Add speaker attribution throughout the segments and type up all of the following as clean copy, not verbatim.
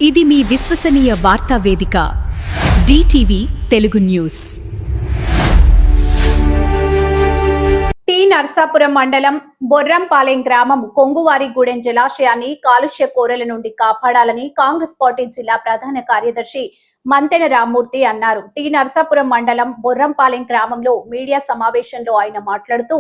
Speaker 1: ఇది మీ విశ్వసనీయ వార్తా వేదిక DTV Telugu news.
Speaker 2: T Narsapuram మండలం బొర్రంపాలెం గ్రామం కొంగువారిగూడెం జలాశయాన్ని కాలుష్య కోరల నుండి కాపాడాలని కాంగ్రెస్ పార్టీ జిల్లా ప్రధాన కార్యదర్శి మంతెన రామ్మూర్తి అన్నారు. టి నర్సాపురం మండలం బొర్రంపాలెం గ్రామంలో మీడియా సమావేశంలో ఆయన మాట్లాడుతూ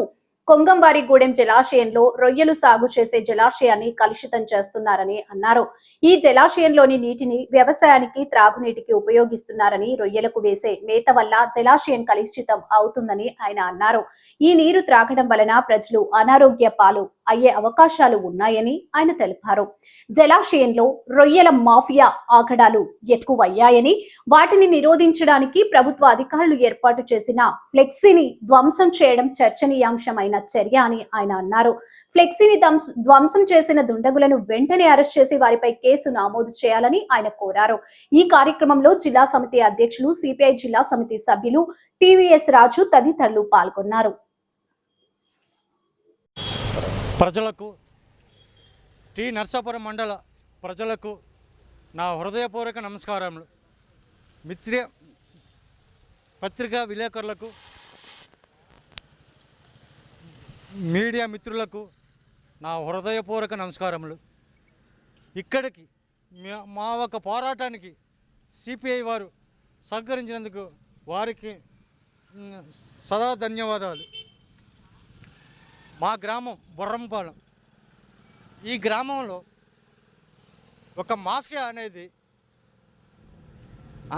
Speaker 2: కొంగంవారిగూడెం జలాశయంలో రొయ్యలు సాగు చేసే జలాశయాన్ని కలుషితం చేస్తున్నారని అన్నారు. ఈ జలాశయంలోని నీటిని వ్యవసాయానికి, త్రాగునీటికి ఉపయోగిస్తున్నారని, రొయ్యలకు వేసే మేత వల్ల జలాశయం కలుషితం అవుతుందని ఆయన అన్నారు. ఈ నీరు త్రాగడం వలన ప్రజలు అనారోగ్య పాలు అయ్యే అవకాశాలు ఉన్నాయని ఆయన తెలిపారు. జలాశయంలో రొయ్యల మాఫియా ఆగడాలు ఎక్కువయ్యాయని, వాటిని నిరోధించడానికి ప్రభుత్వ అధికారులు ఏర్పాటు చేసిన ఫ్లెక్సీని ధ్వంసం చేయడం చర్చనీయాంశమైన చర్య అని ఆయన అన్నారు. ఫ్లెక్సీని ధ్వంసం చేసిన దుండగులను వెంటనే అరెస్ట్ చేసి వారిపై కేసు నమోదు చేయాలని ఆయన కోరారు. ఈ కార్యక్రమంలో జిల్లా సమితి అధ్యక్షులు, సిపిఐ జిల్లా సమితి సభ్యులు టీవీఎస్ రాజు తదితరులు పాల్గొన్నారు.
Speaker 3: ప్రజలకు, టి నర్సాపురం మండల ప్రజలకు నా హృదయపూర్వక నమస్కారములు. పత్రికా విలేకరులకు, మీడియా మిత్రులకు నా హృదయపూర్వక నమస్కారములు. ఇక్కడికి మా ఒక పోరాటానికి సిపిఐ వారు సహకరించినందుకు వారికి సదా ధన్యవాదాలు. మా గ్రామం బొర్రంపాలెం. ఈ గ్రామంలో ఒక మాఫియా అనేది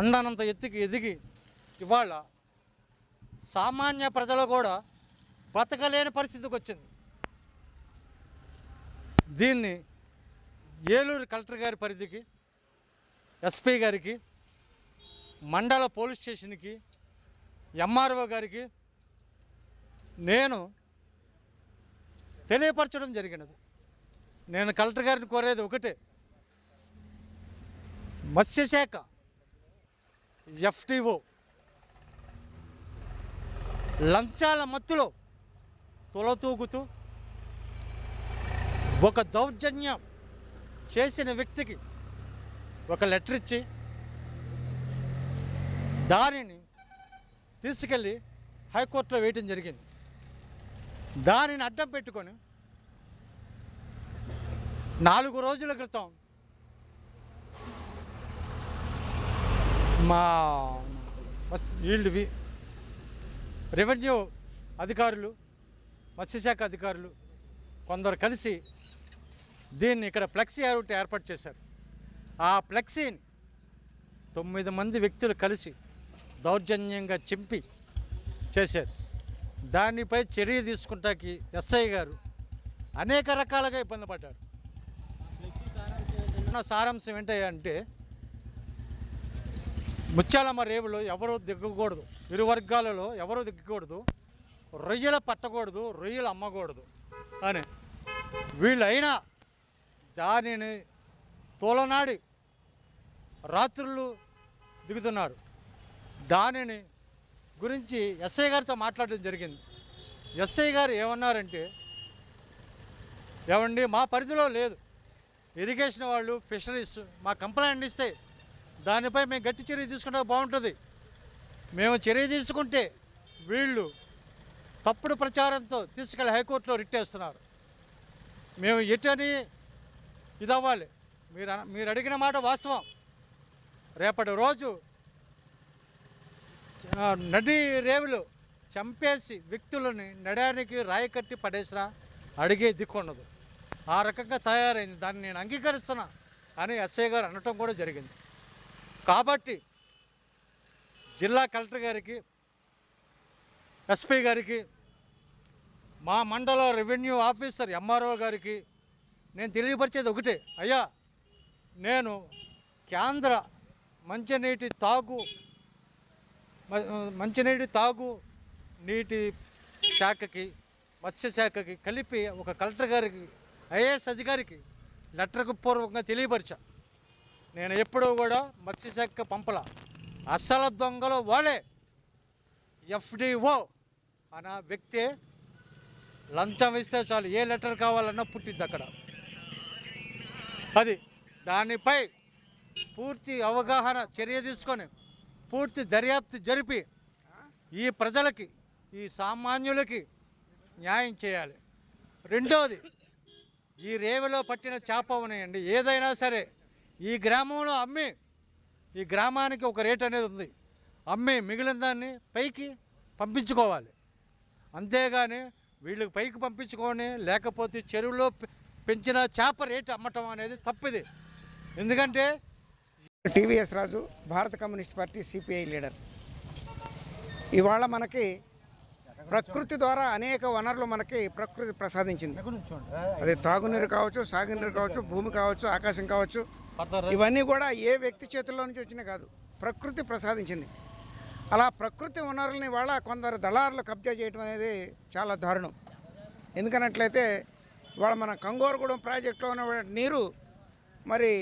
Speaker 3: అందనంత ఎత్తుకి ఎదిగి ఇవాళ సామాన్య ప్రజలు కూడా బతకలేని పరిస్థితికి వచ్చింది. దీన్ని ఏలూరు కలెక్టర్ గారి పరిధికి, ఎస్పీ గారికి, మండల పోలీస్ స్టేషన్కి, ఎంఆర్ఓ గారికి నేను తెలియపరచడం జరిగినది. నేను కలెక్టర్ గారిని కోరేది ఒకటే, మత్స్యశాఖ FTO లంచాల మత్తులో తొలతూగుతూ ఒక దౌర్జన్యం చేసిన వ్యక్తికి ఒక లెటర్ ఇచ్చి దానిని తీసుకెళ్ళి హైకోర్టులో వేయటం జరిగింది. దానిని అడ్డం పెట్టుకొని 4 రోజుల క్రితం మా రెవెన్యూ అధికారులు, మత్స్యశాఖ అధికారులు కొందరు కలిసి దీన్ని ఇక్కడ ఫ్లెక్సీ ఏర్పాటు చేశారు. ఆ ఫ్లెక్సీని 9 మంది వ్యక్తులు కలిసి దౌర్జన్యంగా చింపి చేశారు. దానిపై చర్య తీసుకుంటాకి ఎస్ఐ గారు అనేక రకాలుగా ఇబ్బంది పడ్డారు. సారాంశం ఏంటంటే, ముత్యాలమ్మ రేవులో ఎవరూ దిగ్గకూడదు, ఇరు వర్గాలలో ఎవరూ దిగ్గకూడదు, రొయ్యలు పట్టకూడదు, రొయ్యలు అమ్మకూడదు అని వీళ్ళైనా దానిని తోలనాడి రాత్రులు దిగుతున్నారు. దానిని గురించి ఎస్ఐ గారితో మాట్లాడడం జరిగింది. ఎస్ఐ గారు ఏమన్నారంటే, ఏమండి మా పరిధిలో లేదు, ఇరిగేషన్ వాళ్ళు, ఫిషరీస్ మా కంప్లైంట్ ఇస్తే దానిపై మేము గట్టి చర్య తీసుకుంటే బాగుంటుంది. మేము చర్య తీసుకుంటే వీళ్ళు తప్పుడు ప్రచారంతో తీసుకెళ్ళి హైకోర్టులో రిట్ వేస్తున్నారు. మేము ఎటని ఇదవ్వాలి. మీరు అడిగిన మాట వాస్తవం. రేపటి రోజు నడి రేవులు చంపేసి వ్యక్తులని నడానికి రాయి కట్టి పడేసినా అడిగే దిక్కుండదు. ఆ రకంగా తయారైంది. దాన్ని నేను అంగీకరిస్తున్నా అని ఎస్ఐ గారు అనటం కూడా జరిగింది. కాబట్టి జిల్లా కలెక్టర్ గారికి, ఎస్పీ గారికి, మా మండల రెవెన్యూ ఆఫీసర్ ఎంఆర్ఓ గారికి నేను తెలియపరిచేది ఒకటే, అయ్యా నేను కేంద్ర మంచినీటి తాగు నీటి శాఖకి, మత్స్యశాఖకి కలిపి ఒక కలెక్టర్ గారికి, ఐఏఎస్ అధికారికి లెటర్కు పూర్వకంగా తెలియపరిచా. నేను ఎప్పుడూ కూడా మత్స్యశాఖ పంపల. అసలు దొంగలు వాళ్ళే. FDO అన్న వ్యక్తే లంచం ఇస్తే చాలు, ఏ లెటర్ కావాలన్నా పుట్టిద్ది అక్కడ. అది దానిపై పూర్తి అవగాహన చర్య తీసుకొని పూర్తి దర్యాప్తు జరిపి ఈ ప్రజలకి ఈ సామాన్యులకి న్యాయం చేయాలి. రెండవది, ఈ రేవులో పట్టిన చేప ఉన్నాయండి, ఏదైనా సరే ఈ గ్రామంలో అమ్మి, ఈ గ్రామానికి ఒక రేట్ అనేది ఉంది, అమ్మి మిగిలిన దాన్ని పైకి పంపించుకోవాలి. అంతేగాని వీళ్ళకి పైకి పంపించుకొని లేకపోతే చెరువులో పెంచిన చేప రేటు అమ్మటం అనేది తప్పిది. ఎందుకంటే
Speaker 4: టీవీఎస్ రాజు, భారత కమ్యూనిస్ట్ పార్టీ సిపిఐ లీడర్. ఇవాళ మనకి ప్రకృతి ద్వారా అనేక వనరులు మనకి ప్రకృతి ప్రసాదించింది. అది తాగునీరు కావచ్చు, సాగునీరు కావచ్చు, భూమి కావచ్చు, ఆకాశం కావచ్చు. ఇవన్నీ కూడా ఏ వ్యక్తి చేతుల్లో నుంచి వచ్చినా కాదు, ప్రకృతి ప్రసాదించింది. అలా ప్రకృతి వనరులని ఇవాళ కొందరు దళారులు కబ్జా చేయడం అనేది చాలా దారుణం. ఎందుకన్నట్లయితే ఇవాళ మన కంగోరగూడెం ప్రాజెక్టులో ఉన్న నీరు మరి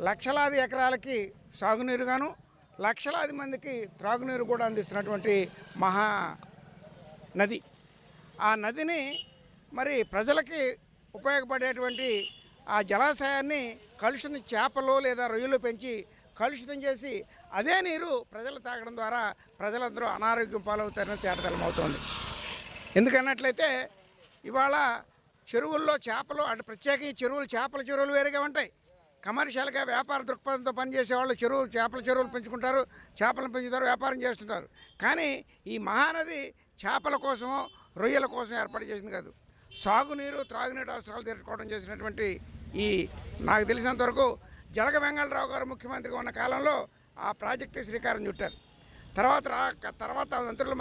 Speaker 4: లక్షలాది ఎకరాలకి సాగునీరుగాను, లక్షలాది మందికి త్రాగునీరు కూడా అందిస్తున్నటువంటి మహా నది. ఆ నదిని మరి ప్రజలకి ఉపయోగపడేటువంటి ఆ జలాశయాన్ని కలుషితం చేపలు లేదా రొయ్యలు పెంచి కలుషితం చేసి అదే నీరు ప్రజలు తాగడం ద్వారా ప్రజలందరూ అనారోగ్యం పాలవుతారని తేటతెల్లమవుతోంది. ఎందుకన్నట్లయితే ఇవాళ చెరువుల్లో చేపలు అంటే ప్రత్యేకంగా చేపల చెరువులు వేరుగా ఉంటాయి. కమర్షియల్గా వ్యాపార దృక్పథంతో పనిచేసే వాళ్ళు చేపల చెరువులు పెంచుకుంటారు, చేపలను పెంచుతారు, వ్యాపారం చేస్తుంటారు. కానీ ఈ మహానది చేపల కోసమో రొయ్యల కోసం ఏర్పాటు చేసింది కాదు, సాగునీరు త్రాగునీరు అవసరాలు తీర్చుకోవడం చేసినటువంటి ఈ నాకు తెలిసినంతవరకు జలగ వెంగళరావు గారు ముఖ్యమంత్రిగా ఉన్న కాలంలో ఆ ప్రాజెక్టు శ్రీకారం చుట్టారు. తర్వాత మంత్రులు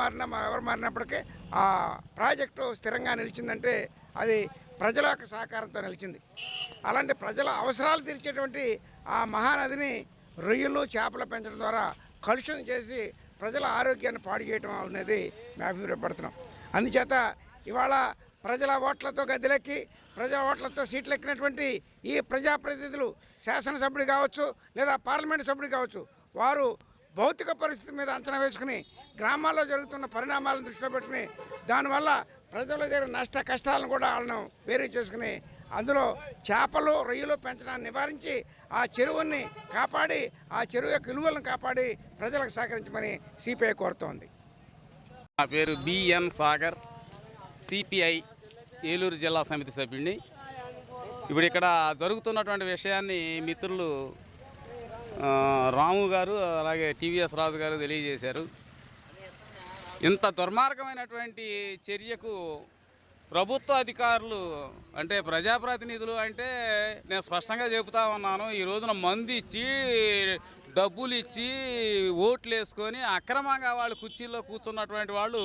Speaker 4: ఎవరు మారినప్పటికీ ఆ ప్రాజెక్టు స్థిరంగా నిలిచిందంటే అది ప్రజల యొక్క సహకారంతో నిలిచింది. అలాంటి ప్రజల అవసరాలు తీర్చేటువంటి ఆ మహానదిని రొయ్యలు చేపలు పెంచడం ద్వారా కలుషితం చేసి ప్రజల ఆరోగ్యాన్ని పాడు చేయడం అనేది మేము అభిప్రాయపడుతున్నాం. అందుచేత ఇవాళ ప్రజల ఓట్లతో గద్దెలెక్కి ప్రజల ఓట్లతో సీట్లు ఎక్కినటువంటి ఈ ప్రజాప్రతినిధులు శాసనసభ్యుడు కావచ్చు లేదా పార్లమెంటు సభ్యుడు కావచ్చు, వారు భౌతిక పరిస్థితి మీద అంచనా వేసుకుని గ్రామాల్లో జరుగుతున్న పరిణామాలను దృష్టిలో పెట్టుకుని దానివల్ల ప్రజలు జరిగిన నష్ట కష్టాలను కూడా వాళ్ళను వేరే చేసుకుని అందులో చేపలు రొయ్యలు పెంచడాన్ని నివారించి ఆ చెరువుని కాపాడి ఆ చెరువు యొక్క విలువలను కాపాడి ప్రజలకు సహకరించమని సిపిఐ కోరుతోంది.
Speaker 5: నా పేరు బిఎన్ సాగర్, సిపిఐ ఏలూరు జిల్లా సమితి సభ్యుడిని. ఇప్పుడు ఇక్కడ జరుగుతున్నటువంటి విషయాన్ని మిత్రులు రాము గారు అలాగే టీవీఎస్ రాజు గారు తెలియజేశారు. ఇంత దుర్మార్గమైనటువంటి చర్యకు ప్రభుత్వ అధికారులు అంటే ప్రజాప్రతినిధులు అంటే నేను స్పష్టంగా చెబుతా ఉన్నాను, ఈ రోజున మందు ఇచ్చి డబ్బులు ఇచ్చి ఓట్లు వేసుకొని అక్రమంగా వాళ్ళు కుర్చీల్లో కూర్చున్నటువంటి వాళ్ళు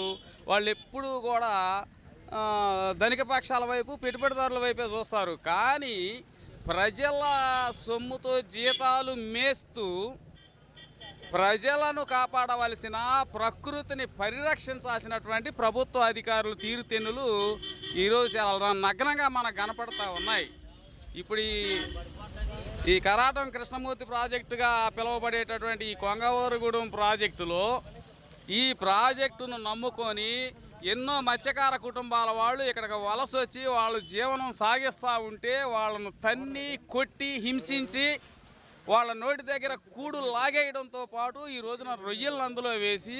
Speaker 5: ఎప్పుడూ కూడా ధనిక పక్షాల వైపు పెట్టుబడిదారుల వైపే చూస్తారు. కానీ ప్రజల సొమ్ముతో జీతాలు మేస్తూ ప్రజలను కాపాడవలసిన ప్రకృతిని పరిరక్షించాల్సినటువంటి ప్రభుత్వ అధికారులు తీరుతెన్నులు ఈరోజు చాలా నగ్నంగా మనకు కనపడతా ఉన్నాయి. ఇప్పుడు ఈ కరాటం కృష్ణమూర్తి ప్రాజెక్టుగా పిలువబడేటటువంటి ఈ కొంగవరగూడెం ప్రాజెక్టులో ఈ ప్రాజెక్టును నమ్ముకొని ఎన్నో మత్స్యకార కుటుంబాల వాళ్ళు ఇక్కడికి వలస వచ్చి వాళ్ళు జీవనం సాగిస్తూ ఉంటే వాళ్ళను తన్ని కొట్టి హింసించి వాళ్ళ నోటి దగ్గర కూడు లాగేయడంతో పాటు ఈ రోజున రొయ్యలను అందులో వేసి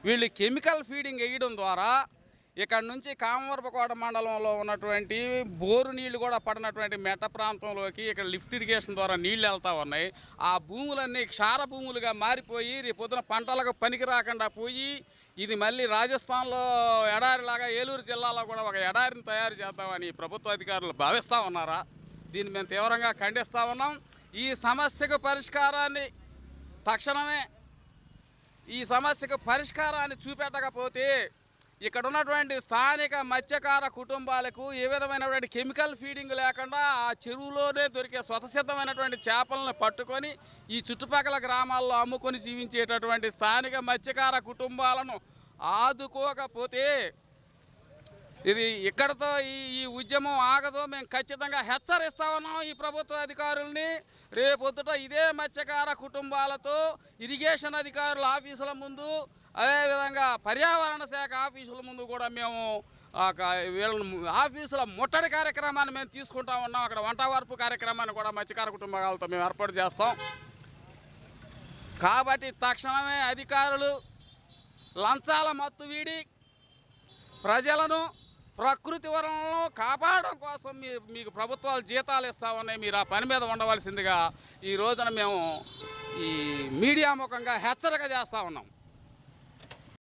Speaker 5: వీళ్ళు కెమికల్ ఫీడింగ్ వేయడం ద్వారా ఇక్కడ నుంచి కామవరపకోట మండలంలో ఉన్నటువంటి బోరు నీళ్లు కూడా పడినటువంటి మెట్ట ప్రాంతంలోకి ఇక్కడ లిఫ్ట్ ఇరిగేషన్ ద్వారా నీళ్లు వెళ్తూ ఉన్నాయి. ఆ భూములన్నీ క్షార భూములుగా మారిపోయి రేపొద్దున పంటలకు పనికి రాకుండా పోయి ఇది మళ్ళీ రాజస్థాన్లో ఎడారిలాగా ఏలూరు జిల్లాలో కూడా ఒక ఎడారిని తయారు చేద్దామని ప్రభుత్వ అధికారులు భావిస్తూ ఉన్నారా? దీన్ని మేము తీవ్రంగా ఖండిస్తూ ఉన్నాం. ఈ సమస్యకు పరిష్కారాన్ని తక్షణమే చూపెట్టకపోతే ఇక్కడ ఉన్నటువంటి స్థానిక మత్స్యకార కుటుంబాలకు ఏ విధమైనటువంటి కెమికల్ ఫీడింగ్ లేకుండా ఆ చెరువులోనే దొరికే స్వతసిద్ధమైనటువంటి చేపలను పట్టుకొని ఈ చుట్టుపక్కల గ్రామాల్లో అమ్ముకొని జీవించేటటువంటి స్థానిక మత్స్యకార కుటుంబాలను ఆదుకోకపోతే ఇది ఇక్కడతో ఈ ఉద్యమం ఆగదో మేము ఖచ్చితంగా హెచ్చరిస్తా ఉన్నాం ఈ ప్రభుత్వ అధికారుల్ని. రేపొద్దుట ఇదే మత్స్యకార కుటుంబాలతో ఇరిగేషన్ అధికారుల ఆఫీసుల ముందు అదేవిధంగా పర్యావరణ శాఖ ఆఫీసుల ముందు కూడా మేము వీళ్ళని ఆఫీసుల ముట్టడి కార్యక్రమాన్ని మేము తీసుకుంటా ఉన్నాం. అక్కడ వంట వార్పు కార్యక్రమాన్ని కూడా మత్స్యకార కుటుంబాలతో మేము ఏర్పాటు చేస్తాం. కాబట్టి తక్షణమే అధికారులు లంచాల మత్తు వీడి ప్రజలను ప్రకృతి వనరులను కాపాడడం కోసం మీకు ప్రభుత్వాలు జీతాలు ఇస్తా ఉన్నాయి. మీరు ఆ పని మీద ఉండవలసిందిగా ఈ రోజున మేము ఈ మీడియా ముఖంగా హెచ్చరిక చేస్తూ ఉన్నాం.